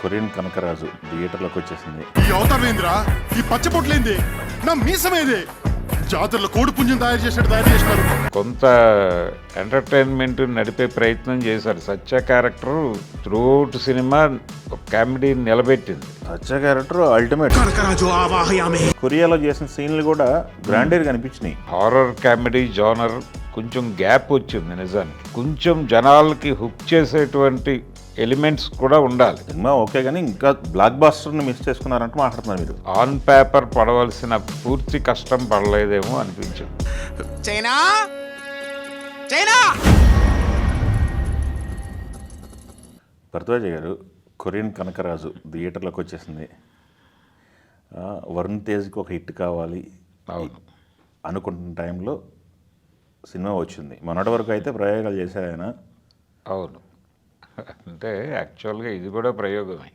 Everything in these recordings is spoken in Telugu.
కొరియన్ కనకరాజు థియేటర్లోకి వచ్చేసింది. ఈ అవతారమేంద్రా, ఈ పచ్చబొట్లేంది, నా మీసమేది, జాతరలో కోడి పుంజం తయారు చేసినారు. కొంత ఎంటర్టైన్మెంట్ నడిపే ప్రయత్నం చేశారు. సత్య క్యారెక్టర్ త్రూఅవుట్ సినిమా కామెడీ నిలబెట్టింది. సత్య క్యారెక్టర్ అల్టిమేట్. కొరియాలో చేసిన సీన్లు కూడా గ్రాండీర్గా అనిపించినాయి. హారర్ కామెడీ జానర్ కొంచెం గ్యాప్ వచ్చింది నిజానికి. కొంచెం జనాలకి హుక్ చేసేటువంటి ఎలిమెంట్స్ కూడా ఉండాలి. సినిమా ఓకే, కానీ ఇంకా బ్లాక్ బాస్టర్ని మిస్ చేసుకున్నారంటే మాట్లాడుతున్నారు మీరు. ఆన్ పేపర్ పడవలసిన పూర్తి కష్టం పడలేదేమో అనిపించింది. చైనా చైనా భరద్వాజ్ గారు, కొరియన్ కనకరాజు థియేటర్లోకి వచ్చేసింది. వరుణ్ తేజ్కి ఒక హిట్ కావాలి అనుకుంటున్న టైంలో సినిమా వచ్చింది. మొన్నటి వరకు అయితే ప్రయోగాలు చేశారు ఆయన. అవును, అంటే యాక్చువల్గా ఇది కూడా ప్రయోగమే.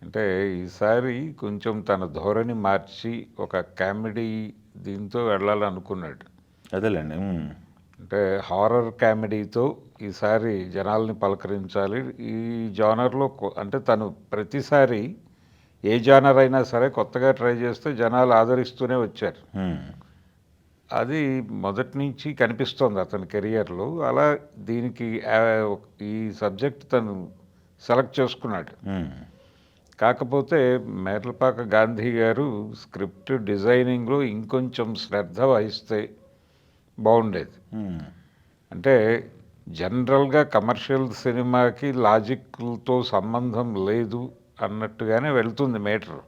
అంటే ఈసారి కొంచెం తన ధోరణి మార్చి ఒక కామెడీ దీంతో వెళ్ళాలనుకున్నాడు. అదేలేండి. అంటే హారర్ కామెడీతో ఈసారి జనాల్ని పలకరించాలి. ఈ జానర్లో అంటే తను ప్రతిసారి ఏ జానర్ అయినా సరే కొత్తగా ట్రై చేస్తే జనాలు ఆదరిస్తూనే వచ్చారు. అది మొదటి నుంచి కనిపిస్తోంది అతని కెరియర్లో. అలా దీనికి ఈ సబ్జెక్ట్ తను సెలెక్ట్ చేసుకున్నాడు. కాకపోతే మేర్లపాక గాంధీ గారు స్క్రిప్ట్ డిజైనింగ్లో ఇంకొంచెం శ్రద్ధ వహిస్తే బాగుండేది. అంటే జనరల్గా కమర్షియల్ సినిమాకి లాజిక్లతో సంబంధం లేదు అన్నట్టుగానే వెళ్తుంది మేటర్.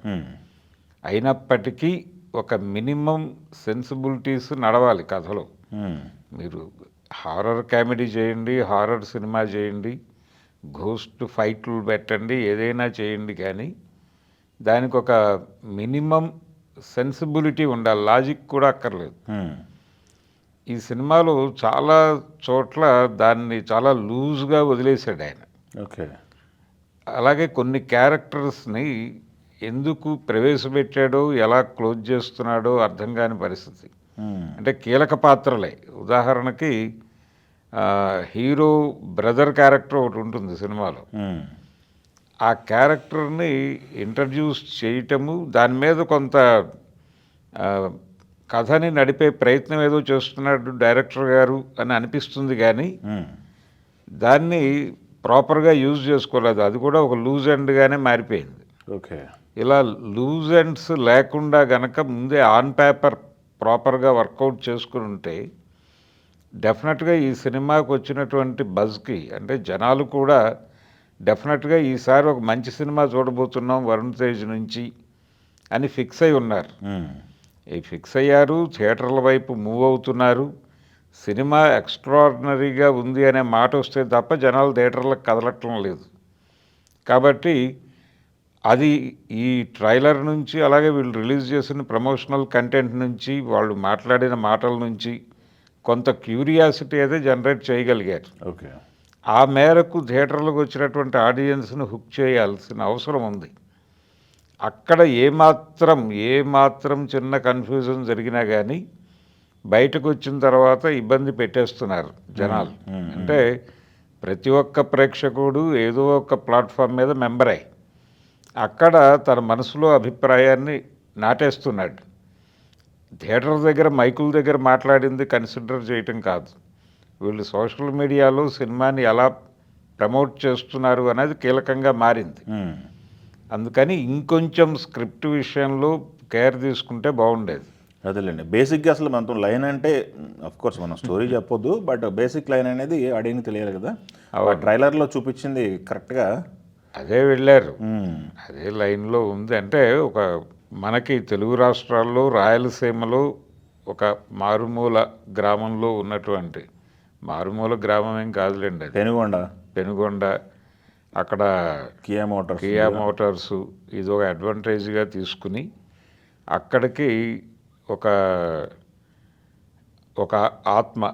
అయినప్పటికీ ఒక మినిమం సెన్సిబిలిటీస్ నడవాలి కథలో. మీరు హారర్ కామెడీ చేయండి, హారర్ సినిమా చేయండి, ఘోస్ట్ ఫైట్లు పెట్టండి, ఏదైనా చేయండి, కానీ దానికి ఒక మినిమం సెన్సిబిలిటీ ఉండాలి. లాజిక్ కూడా అక్కర్లేదు. ఈ సినిమాలో చాలా చోట్ల దాన్ని చాలా లూజ్గా వదిలేశాడు ఆయన. ఓకే. అలాగే కొన్ని క్యారెక్టర్స్ని ఎందుకు ప్రవేశపెట్టాడో ఎలా క్లోజ్ చేస్తున్నాడో అర్థం కాని పరిస్థితి. అంటే కీలక పాత్రలే. ఉదాహరణకి హీరో బ్రదర్ క్యారెక్టర్ ఒకటి ఉంటుంది సినిమాలో. ఆ క్యారెక్టర్ని ఇంట్రడ్యూస్ చేయటము, దాని మీద కొంత కథని నడిపే ప్రయత్నం ఏదో చేస్తున్నాడు డైరెక్టర్ గారు అని అనిపిస్తుంది, కానీ దాన్ని ప్రాపర్గా యూజ్ చేసుకోలేదు. అది కూడా ఒక లూజ్ ఎండ్గానే మారిపోయింది. ఓకే. ఇలా లూజ్ ఎండ్స్ లేకుండా గనక ముందే ఆన్ పేపర్ ప్రాపర్గా వర్కౌట్ చేసుకుని ఉంటే డెఫినెట్గా ఈ సినిమాకు వచ్చినటువంటి బజ్కి, అంటే జనాలు కూడా డెఫినెట్గా ఈసారి ఒక మంచి సినిమా చూడబోతున్నాం వరుణ్ తేజ్ నుంచి అని ఫిక్స్ అయి ఉన్నారు. ఫిక్స్ అయ్యారు, థియేటర్ల వైపు మూవ్ అవుతున్నారు. సినిమా ఎక్స్ట్రాడినరీగా ఉంది అనే మాట వస్తే తప్ప జనాలు థియేటర్లకు కదలటం లేదు. కాబట్టి అది ఈ ట్రైలర్ నుంచి, అలాగే వీళ్ళు రిలీజ్ చేసిన ప్రమోషనల్ కంటెంట్ నుంచి, వాళ్ళు మాట్లాడిన మాటల నుంచి కొంత క్యూరియాసిటీ అయితే జనరేట్ చేయగలిగారు. ఓకే. ఆ మేరకు థియేటర్లకు వచ్చినటువంటి ఆడియన్స్ని హుక్ చేయాల్సిన అవసరం ఉంది. అక్కడ ఏమాత్రం చిన్న కన్ఫ్యూజన్ జరిగినా కానీ బయటకు వచ్చిన తర్వాత ఇబ్బంది పెట్టేస్తున్నారు జనాలు. అంటే ప్రతి ఒక్క ప్రేక్షకుడు ఏదో ఒక ప్లాట్ఫామ్ మీద మెంబరే. అక్కడ తన మనసులో అభిప్రాయాన్ని నాటేస్తున్నాడు. థియేటర్ దగ్గర మైకుల దగ్గర మాట్లాడింది కన్సిడర్ చేయటం కాదు, వీళ్ళు సోషల్ మీడియాలో సినిమాని ఎలా ప్రమోట్ చేస్తున్నారు అనేది కీలకంగా మారింది. అందుకని ఇంకొంచెం స్క్రిప్ట్ విషయంలో కేర్ తీసుకుంటే బాగుండేది. అదేలేండి. బేసిక్గా అసలు మనతో లైన్ అంటే కోర్స్ మనం స్టోరీ చెప్పొద్దు, బట్ బేసిక్ లైన్ అనేది ఆడియన్కి తెలియాలి కదా. ట్రైలర్లో చూపించింది కరెక్ట్గా అదే వెళ్ళారు, అదే లైన్లో ఉంది. అంటే ఒక మనకి తెలుగు రాష్ట్రాల్లో రాయలసీమలో ఒక మారుమూల గ్రామంలో ఉన్నటువంటి, మారుమూల గ్రామం ఏం కాదులేండి, అది పెనుగొండ. అక్కడ కియా మోటార్స్ ఇది ఒక అడ్వాంటేజ్గా తీసుకుని అక్కడికి ఒక ఆత్మ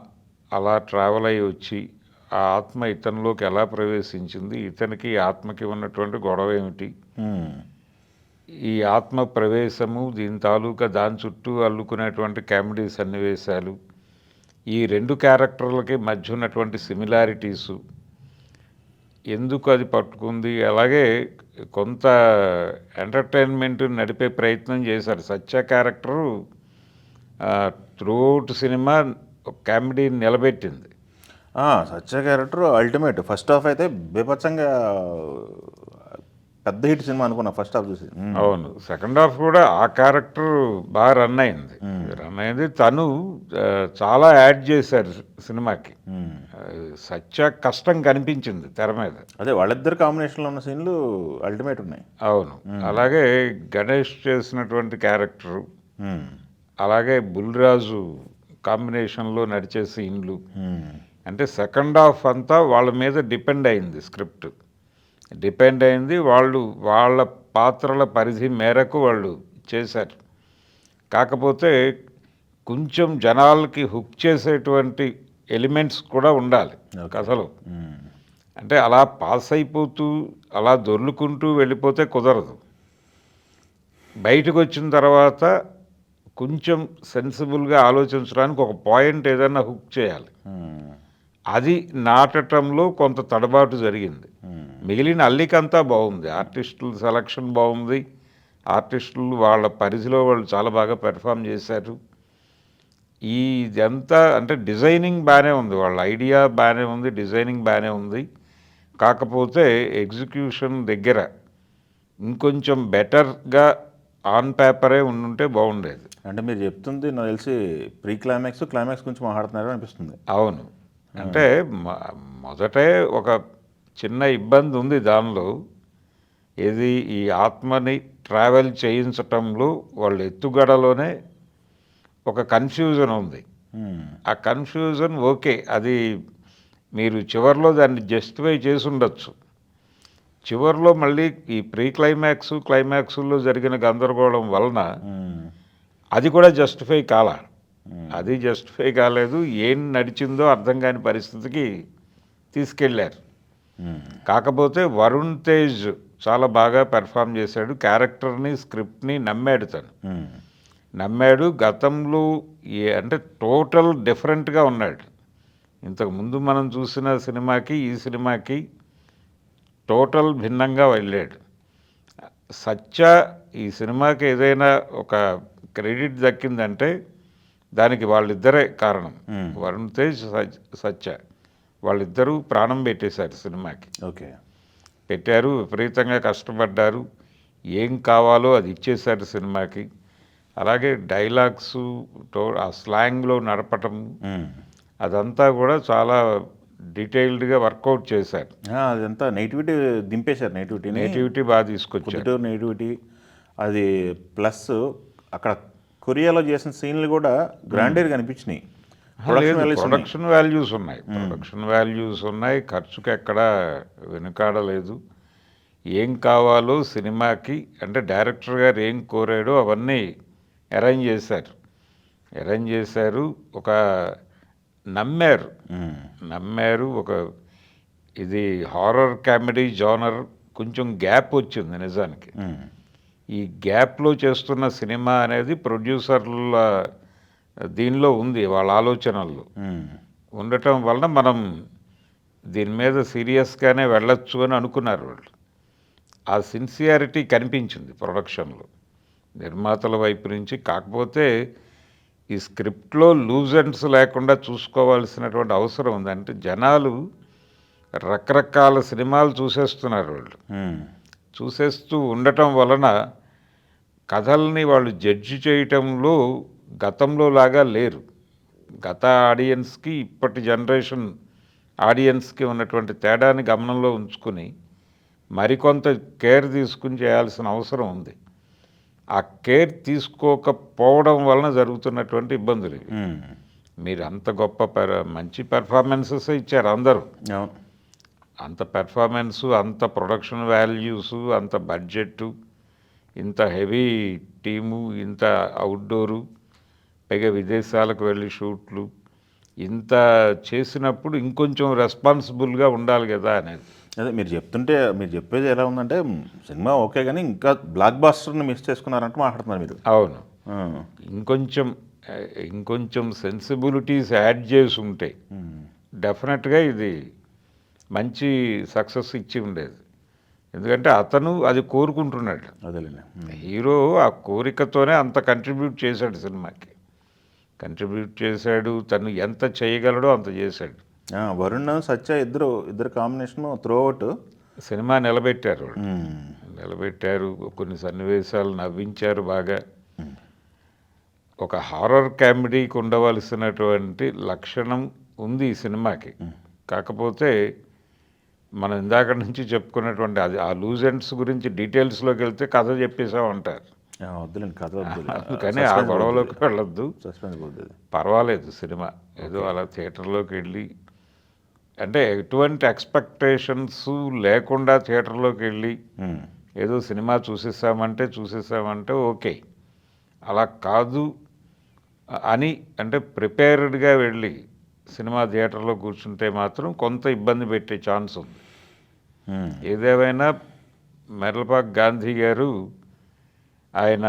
అలా ట్రావెల్ అయ్యి వచ్చి ఆ ఆత్మ ఇతనిలోకి ఎలా ప్రవేశించింది, ఇతనికి ఆత్మకి ఉన్నటువంటి గొడవ ఏమిటి, ఈ ఆత్మ ప్రవేశము, దీని తాలూకా దాని చుట్టూ అల్లుకునేటువంటి కామెడీ సన్నివేశాలు, ఈ రెండు క్యారెక్టర్లకి మధ్య ఉన్నటువంటి సిమిలారిటీసు, ఎందుకు అది పట్టుకుంది, అలాగే కొంత ఎంటర్టైన్మెంట్ నడిపే ప్రయత్నం చేశారు. సత్య క్యారెక్టరు త్రూఅవుట్ సినిమా కామెడీ నిలబెట్టింది. సత్య క్యారెక్టర్ అల్టిమేట్. ఫస్ట్ హాఫ్ అయితే బీభత్సంగా పెద్ద హిట్ సినిమా అనుకున్నా ఫస్ట్ హాఫ్ చూసి. అవును, సెకండ్ హాఫ్ కూడా ఆ క్యారెక్టర్ బాగా రన్ అయింది. తను చాలా యాడ్ చేశారు సినిమాకి. సత్య కష్టం కనిపించింది తెర మీద. అదే వాళ్ళిద్దరు కాంబినేషన్లో ఉన్న సీన్లు అల్టిమేట్ ఉన్నాయి. అవును, అలాగే గణేష్ చేసినటువంటి క్యారెక్టరు, అలాగే బుల్రాజు కాంబినేషన్లో నడిచే సీన్లు, అంటే సెకండ్ హాఫ్ అంతా వాళ్ళ మీద డిపెండ్ అయింది. స్క్రిప్ట్ డిపెండ్ అయింది. వాళ్ళ పాత్రల పరిధి మేరకు వాళ్ళు చేశారు. కాకపోతే కొంచెం జనాలకి హుక్ చేసేటువంటి ఎలిమెంట్స్ కూడా ఉండాలి కథలో. అంటే అలా పాస్ అయిపోతూ అలా దొర్లుకుంటూ వెళ్ళిపోతే కుదరదు. బయటకు వచ్చిన తర్వాత కొంచెం సెన్సిబుల్గా ఆలోచించడానికి ఒక పాయింట్ ఏదైనా హుక్ చేయాలి. అది నాటటంలో కొంత తడబాటు జరిగింది. మిగిలిన అల్లికంతా బాగుంది. ఆర్టిస్టుల సెలక్షన్ బాగుంది. ఆర్టిస్టులు వాళ్ళ పరిధిలో వాళ్ళు చాలా బాగా పెర్ఫామ్ చేశారు. ఇదంతా అంటే డిజైనింగ్ బాగానే ఉంది, వాళ్ళ ఐడియా బాగానే ఉంది, డిజైనింగ్ బాగానే ఉంది. కాకపోతే ఎగ్జిక్యూషన్ దగ్గర ఇంకొంచెం బెటర్గా ఆన్ పేపరే ఉండుంటే బాగుండేది. అంటే మీరు చెప్తుంది నాకు తెలిసి ప్రీ క్లైమాక్స్ గురించి మాట్లాడుతున్నారు అనిపిస్తుంది. అవును, అంటే మొదటే ఒక చిన్న ఇబ్బంది ఉంది దానిలో. ఏది ఈ ఆత్మని ట్రావెల్ చేయించటంలో వాళ్ళ ఎత్తుగడలోనే ఒక కన్ఫ్యూజన్ ఉంది. ఆ కన్ఫ్యూజన్ ఓకే, అది మీరు చివరిలో దాన్ని జస్టిఫై చేసి ఉండొచ్చు. చివరిలో మళ్ళీ ఈ ప్రీ క్లైమాక్స్లో జరిగిన గందరగోళం వలన అది కూడా జస్టిఫై కాలేదు. ఏం నడిచిందో అర్థం కాని పరిస్థితికి తీసుకెళ్ళారు. కాకపోతే వరుణ్ తేజ్ చాలా బాగా పెర్ఫామ్ చేశాడు. క్యారెక్టర్ని, స్క్రిప్ట్ని నమ్మాడు. గతంలో అంటే టోటల్ డిఫరెంట్గా ఉన్నాడు. ఇంతకుముందు మనం చూసిన సినిమాకి ఈ సినిమాకి టోటల్ భిన్నంగా వెళ్ళాడు. సత్య ఈ సినిమాకి ఏదైనా ఒక క్రెడిట్ దక్కిందంటే దానికి వాళ్ళిద్దరే కారణం. వరుణ్ తేజ్, సత్య వాళ్ళిద్దరూ ప్రాణం పెట్టేశారు సినిమాకి. ఓకే, పెట్టారు, విపరీతంగా కష్టపడ్డారు. ఏం కావాలో అది ఇచ్చేశారు సినిమాకి. అలాగే డైలాగ్స్, ఆ స్లాంగ్లో నడపటం, అదంతా కూడా చాలా డీటెయిల్డ్గా వర్కౌట్ చేశారు. అదంతా నెగిటివిటీ దింపేశారు. నేటివిటీ బాగా తీసుకొచ్చారు. నెగిటివిటీ అది ప్లస్ అక్కడ కొరియాలో చేసిన సీన్లు కూడా గ్రాండేర్గా అనిపించినాయి. ప్రొడక్షన్ వాల్యూస్ ఉన్నాయి. ఖర్చుకి ఎక్కడా వెనుకాడలేదు. ఏం కావాలో సినిమాకి అంటే డైరెక్టర్ గారు ఏం కోరాడో అవన్నీ అరేంజ్ చేశారు. ఒక నమ్మారు. ఒక ఇది హారర్ కామెడీ జానర్ కొంచెం గ్యాప్ వచ్చింది నిజానికి. ఈ గ్యాప్లో చేస్తున్న సినిమా అనేది ప్రొడ్యూసర్ల దీనిలో ఉంది, వాళ్ళ ఆలోచనల్లో ఉండటం వలన మనం దీని మీద సీరియస్గానే వెళ్ళొచ్చు అని అనుకున్నారు వాళ్ళు. ఆ సిన్సియారిటీ కనిపించింది ప్రొడక్షన్లో నిర్మాతల వైపు నుంచి. కాకపోతే ఈ స్క్రిప్ట్లో లూజ్ ఎండ్స్ లేకుండా చూసుకోవాల్సినటువంటి అవసరం ఉంది. అంటే జనాలు రకరకాల సినిమాలు చూసేస్తున్నారు. చూసేస్తూ ఉండటం వలన కథల్ని వాళ్ళు జడ్జి చేయటంలో గతంలో లాగా లేరు. గత ఆడియన్స్కి ఇప్పటి జనరేషన్ ఆడియన్స్కి ఉన్నటువంటి తేడాని గమనంలో ఉంచుకుని మరికొంత కేర్ తీసుకుని చేయాల్సిన అవసరం ఉంది. ఆ కేర్ తీసుకోకపోవడం వలన జరుగుతున్నటువంటి ఇబ్బందులు ఇవి. మీరు అంత గొప్ప మంచి పెర్ఫార్మెన్సెస్ ఇచ్చారు అందరూ. అంత పెర్ఫార్మెన్సు, అంత ప్రొడక్షన్ వాల్యూసు, అంత బడ్జెట్టు, ఇంత హెవీ టీము, ఇంత అవుట్డోరు, పైగా విదేశాలకు వెళ్ళి షూట్లు, ఇంత చేసినప్పుడు ఇంకొంచెం రెస్పాన్సిబుల్గా ఉండాలి కదా అనేది. అదే మీరు చెప్పేది ఎలా ఉందంటే సినిమా ఓకే కానీ ఇంకా బ్లాక్ బాస్టర్ని మిస్ చేసుకున్నారంటే మాట్లాడుతున్నారు మీరు. అవును, ఇంకొంచెం సెన్సిబిలిటీస్ యాడ్ చేసి ఉంటే డెఫినెట్గా ఇది మంచి సక్సెస్ ఇచ్చి ఉండేది. ఎందుకంటే అతను అది కోరుకుంటున్నాడు. అదేలేండి. హీరో ఆ కోరికతోనే అంత కంట్రిబ్యూట్ చేశాడు సినిమాకి. కంట్రిబ్యూట్ చేశాడు, తను ఎంత చేయగలడో అంత చేశాడు. వరుణ్ సత్య ఇద్దరు కాంబినేషన్ త్రూ అవుట్ సినిమా నిలబెట్టారు వాళ్ళు. నిలబెట్టారు, కొన్ని సన్నివేశాలు నవ్వించారు బాగా. ఒక హారర్ కామెడీకి ఉండవలసినటువంటి లక్షణం ఉంది ఈ సినిమాకి. కాకపోతే మనం ఇందాక నుంచి చెప్పుకున్నటువంటి అది ఆ లూజ్ ఎండ్స్ గురించి డీటెయిల్స్లోకి వెళ్తే కథ చెప్పేసామంటారు. వద్దులేండి, కథ వద్దులే. అందుకని ఆ గొడవలోకి వెళ్ళొద్దు. సస్పెన్స్ పోతుంది. పర్వాలేదు సినిమా ఏదో అలా థియేటర్లోకి వెళ్ళి, అంటే ఎటువంటి ఎక్స్పెక్టేషన్స్ లేకుండా థియేటర్లోకి వెళ్ళి ఏదో సినిమా చూసేసామంటే ఓకే. అలా కాదు అని అంటే ప్రిపేర్డ్గా వెళ్ళి సినిమా థియేటర్లో కూర్చుంటే మాత్రం కొంత ఇబ్బంది పెట్టే ఛాన్స్ ఉంది. ఏదేమైనా మెర్లపాక్ గాంధీ గారు ఆయన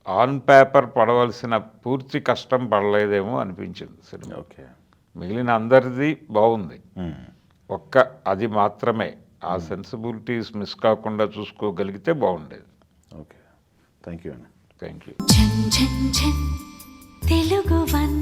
ఆన్ పేపర్ పడవలసిన పూర్తి కష్టం పడలేదేమో అనిపించింది సినిమా. ఓకే. మిగిలిన అందరిది బాగుంది, ఒక్క అది మాత్రమే ఆ సెన్సిబిలిటీస్ మిస్ కాకుండా చూసుకోగలిగితే బాగుండేది. ఓకే, థ్యాంక్ యూ అండి. Thank you. ఝన్ ఝన్ ఝన్ తెలుగు వన్